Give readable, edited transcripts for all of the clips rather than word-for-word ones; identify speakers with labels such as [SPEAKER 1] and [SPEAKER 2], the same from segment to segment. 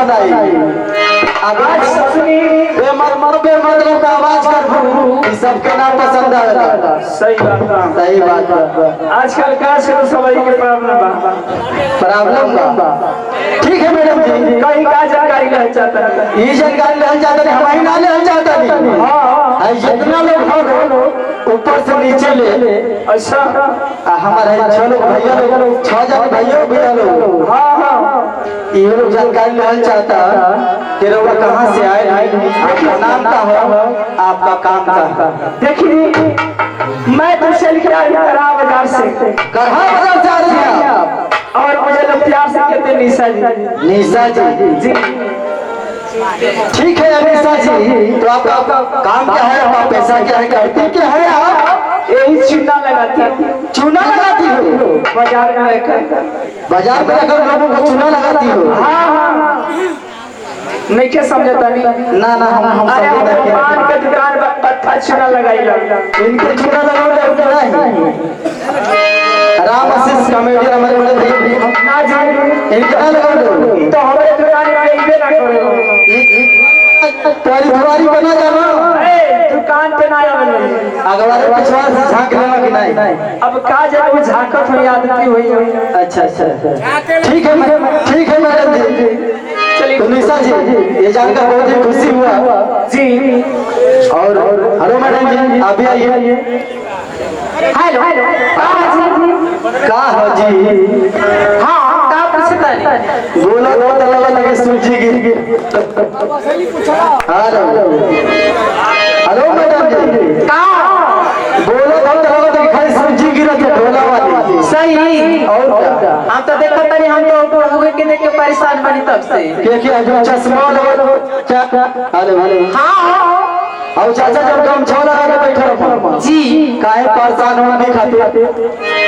[SPEAKER 1] पसंद आई। आवाज सुनी बेमतलब का आवाज कर सबके ना पसंद आवेला।
[SPEAKER 2] सही बात आजकल का से सवाई के प्रॉब्लम बा।
[SPEAKER 1] ठीक है मैडम जी,
[SPEAKER 2] कहीं का जानकारी ले चाहता है,
[SPEAKER 1] ये जानकारी ले चाहता है, हमारी ना ले चाहता नहीं। हां जितना लोग हो ऊपर से नीचे ले।
[SPEAKER 2] अच्छा
[SPEAKER 1] हमारे चलो भैया लोग 6 जन भैया भैया लोग।
[SPEAKER 2] हां
[SPEAKER 1] ये लोग जानकारी लेना चाहता कि लोग कहाँ से आए, आपका नाम क्या हो, आपका काम क्या है।
[SPEAKER 2] देखिए मैं तो चल के आया करा बाजार से।
[SPEAKER 1] कहाँ बाजार से आ रहे हैं आप?
[SPEAKER 2] और मुझे लोग प्यार से कहते हैं निशा जी।
[SPEAKER 1] निशा जी ठीक है निशा जी, तो आपका काम क्या है, आपका पैसा क्या है, करती क्या है आप?
[SPEAKER 2] यही चूना लगाती
[SPEAKER 1] हो
[SPEAKER 2] बाजार में लेकर।
[SPEAKER 1] बाजार में लेकर लोगों को चूना लगाती हो?
[SPEAKER 2] हाँ नहीं क्या समझता नहीं
[SPEAKER 1] ना हम
[SPEAKER 2] अरे पान के दुकान पर पत्थर चूना लगाई
[SPEAKER 1] इनके चूना लगाओ नहीं। राम आशीष कॉमेडी हमारे बड़े भैया
[SPEAKER 2] ना जी
[SPEAKER 1] इनका लगाओ
[SPEAKER 2] तो हमारे दुकान में आइबे ना करो।
[SPEAKER 1] तुम्हारी दुआरी बना जाना
[SPEAKER 2] दुकान पे ना आवे
[SPEAKER 1] अगवारे पिछवाड़ से झांक लेना कि नहीं।
[SPEAKER 2] अब का जब वो झांकत हो आदमी हुई।
[SPEAKER 1] अच्छा ठीक है मैडम जी। चलिए तो निशा जी ये जानकर बहुत ही खुशी हुआ
[SPEAKER 2] जी।
[SPEAKER 1] और हेलो मैडम जी आप भी आइए।
[SPEAKER 2] हेलो
[SPEAKER 1] का हो जी?
[SPEAKER 2] हाँ का पूछता नहीं
[SPEAKER 1] बोला तो लगा लगे सूजी गिर। हेलो मैडम जी
[SPEAKER 2] का
[SPEAKER 1] बोलो तो लगा तो खाली सूजी गिरा तो ढोला वाली।
[SPEAKER 2] सही
[SPEAKER 1] और क्या
[SPEAKER 2] हम तो देखो तनी हम तो ऊपर हुए के देख के परेशान बनी तब से।
[SPEAKER 1] क्या जो चश्मा लगा क्या हेलो
[SPEAKER 2] हाँ
[SPEAKER 1] और चाचा जब हम छोला लगा के बैठे रहो
[SPEAKER 2] जी
[SPEAKER 1] काहे परेशान हो नहीं खाते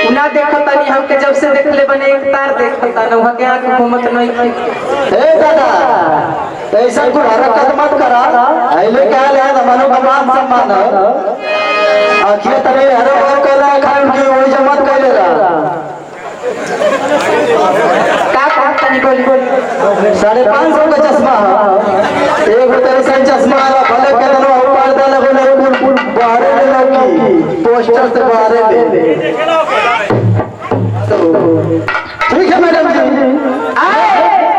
[SPEAKER 2] उना देखो तनी हमके जब से देख ले बने एक तार देखता न वहां के आंख घूमत नहीं थी।
[SPEAKER 1] ए दादा ऐसा कोई हरकत मत करा ऐले क्या ले ना मनो का मान सम्मान आखिर तरे हर बार कर रहा खान की वही जमत कर ले रहा
[SPEAKER 2] का तनी बोली
[SPEAKER 1] 550 का चश्मा एक तेरे से चश्मा आला भले के दनो ऊपर डाले बोले पुल बाहर ले लगी पोस्टर से बाहर ले तो ठीक है मैडम जी।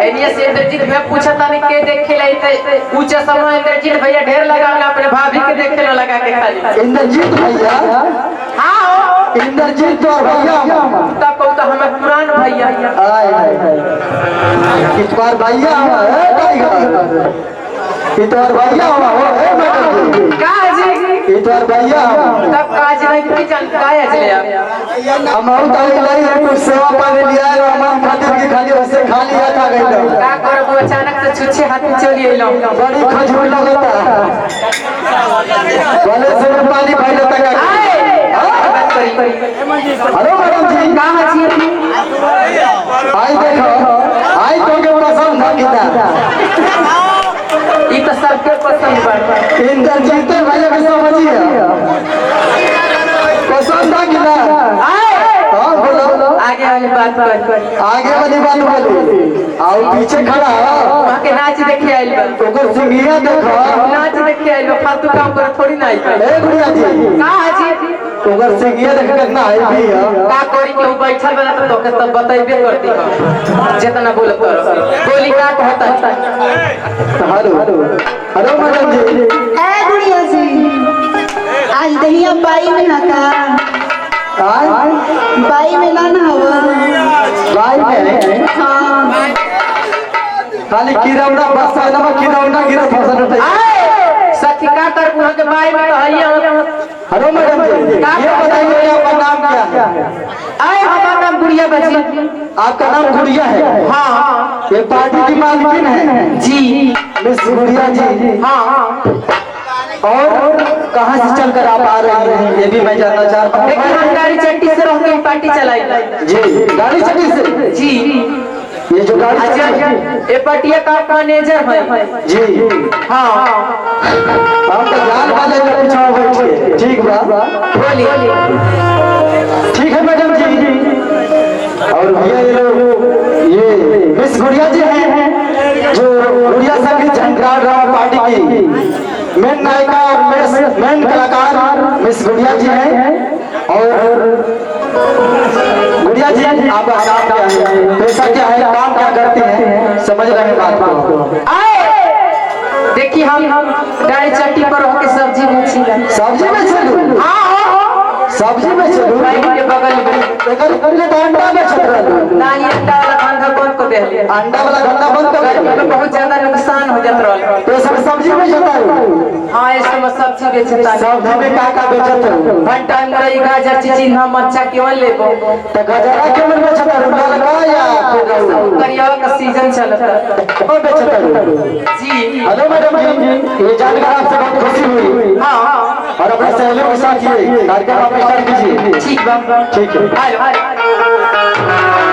[SPEAKER 2] एनिया से इंद्रजीत मैं पूछा था नहीं के देखे लाई थे पूछा समय इंद्रजीत भैया ढेर लगा अपने भाभी के देखे लगा के खाली
[SPEAKER 1] इंद्रजीत भैया।
[SPEAKER 2] हाँ
[SPEAKER 1] इंद्रजीत तो भैया
[SPEAKER 2] तब कहता हमें पुरान भैया
[SPEAKER 1] इस बार भैया इतवार भैया है मैडम जी।
[SPEAKER 2] का जी
[SPEAKER 1] इतवार भैया
[SPEAKER 2] तब काज नहीं की जान काया चले आप
[SPEAKER 1] हम बहुत आई लाई कुछ सेवा पाने लिया है हमारे खातिर की खाली वैसे खाली आता गई
[SPEAKER 2] का करब अचानक से छुच्छे हाथ में चली आइलो
[SPEAKER 1] बड़ी खजूर लगता बोले से पानी भाई लगता का हेलो मैडम जी
[SPEAKER 2] कहां जी
[SPEAKER 1] आई देखो आई तो के पसंद है कितना
[SPEAKER 2] ई तो सबके पसंद बा
[SPEAKER 1] इंद्रजीत भैया के समझिए पसंद है कितना हां बोलो
[SPEAKER 2] आगे वाली बात कर
[SPEAKER 1] आगे वाली बात बोलो आओ पीछे खड़ा
[SPEAKER 2] वहां के नाच देखे आइल बा
[SPEAKER 1] ओकर सिंगिया देखो
[SPEAKER 2] नाच देखे आइल बा फालतू काम कर थोड़ी ना आइल
[SPEAKER 1] ए गुड़िया जी
[SPEAKER 2] कहां जी
[SPEAKER 1] ओकर सिंगिया देख कितना आई भी है
[SPEAKER 2] का कोरी के बैठल बना तो तोके सब बताइबे करती हम जितना बोलत कर बोली का कहता
[SPEAKER 1] हेलो मैडम जी।
[SPEAKER 3] ए गुड़िया जी आज दहिया बाई में ना का बाई में ना हवा
[SPEAKER 1] भाई में
[SPEAKER 3] हाँ
[SPEAKER 1] खाली किरौना बस है ना किरौना गिरा फसल उठे
[SPEAKER 2] सखी का कर वहां के बाई में तो हइया
[SPEAKER 1] हेलो मैडम जी ये बताइए आपका नाम क्या है?
[SPEAKER 2] आए हमारा नाम गुड़िया बजी
[SPEAKER 1] आपका नाम गुड़िया है?
[SPEAKER 2] हाँ
[SPEAKER 1] ये पार्टी की मालकिन है
[SPEAKER 2] जी
[SPEAKER 1] मिस गुड़िया जी।
[SPEAKER 2] हाँ
[SPEAKER 1] और कहाँ से चलकर आप आ रही हैं ये भी मैं जानना चाहता हूँ।
[SPEAKER 2] लेकिन हम गाड़ी चट्टी से रह के पार्टी चलाई
[SPEAKER 1] जी गाड़ी चली से
[SPEAKER 2] जी
[SPEAKER 1] ये जो गाड़ी
[SPEAKER 2] अच्छा ये पार्टिया का मैनेजर है
[SPEAKER 1] जी
[SPEAKER 2] हाँ
[SPEAKER 1] हम तो जान वाले के पीछे बैठे ठीक बा
[SPEAKER 2] बोलिए
[SPEAKER 1] ठीक है मैडम जी। और भैया ये लोग ये मिस गुड़िया जी हैं जो गुड़िया संगीत झंझार ड्रामा पार्टी की मेन नायिका और मेन कलाकार मिस गुड़िया जी हैं। और गुड़िया जी आपका नाम क्या है, पैसा क्या है, काम क्या करती हैं, समझ रहे हैं बात को।
[SPEAKER 2] देखिए हम गाय चट्टी पर होके सब्जी बेची।
[SPEAKER 1] सब्जी में चलू, सब्जी में चलू
[SPEAKER 2] के बगल में
[SPEAKER 1] अंडा में चल रहा,
[SPEAKER 2] ना ये अंडा वाला धंधा बंद कर दे।
[SPEAKER 1] अंडा वाला धंधा बंद कर
[SPEAKER 2] गर्मी में बहुत ज्यादा नुकसान हो जाता है।
[SPEAKER 1] तो सब सब्जी में चलता है।
[SPEAKER 2] हाँ इस समय सब्जी बेचता है।
[SPEAKER 1] सब्जी में क्या बेचता है?
[SPEAKER 2] भंटा मुरई गाजर चिचिन्हा मरचा केवल लेबो
[SPEAKER 1] तो गजरा के मन बेचता है, ललका या
[SPEAKER 2] करिया का सीजन चलता है।
[SPEAKER 1] वो बेचता है।
[SPEAKER 2] जी
[SPEAKER 1] हेलो मैडम जी, ये जानकर आपसे बहुत खुशी हुई।
[SPEAKER 2] हाँ
[SPEAKER 1] और अपने सहेलियों के साथ ये कार्यक्रम आप स्टार्ट कीजिए।
[SPEAKER 2] ठीक बा
[SPEAKER 1] ठीक है।
[SPEAKER 2] हेलो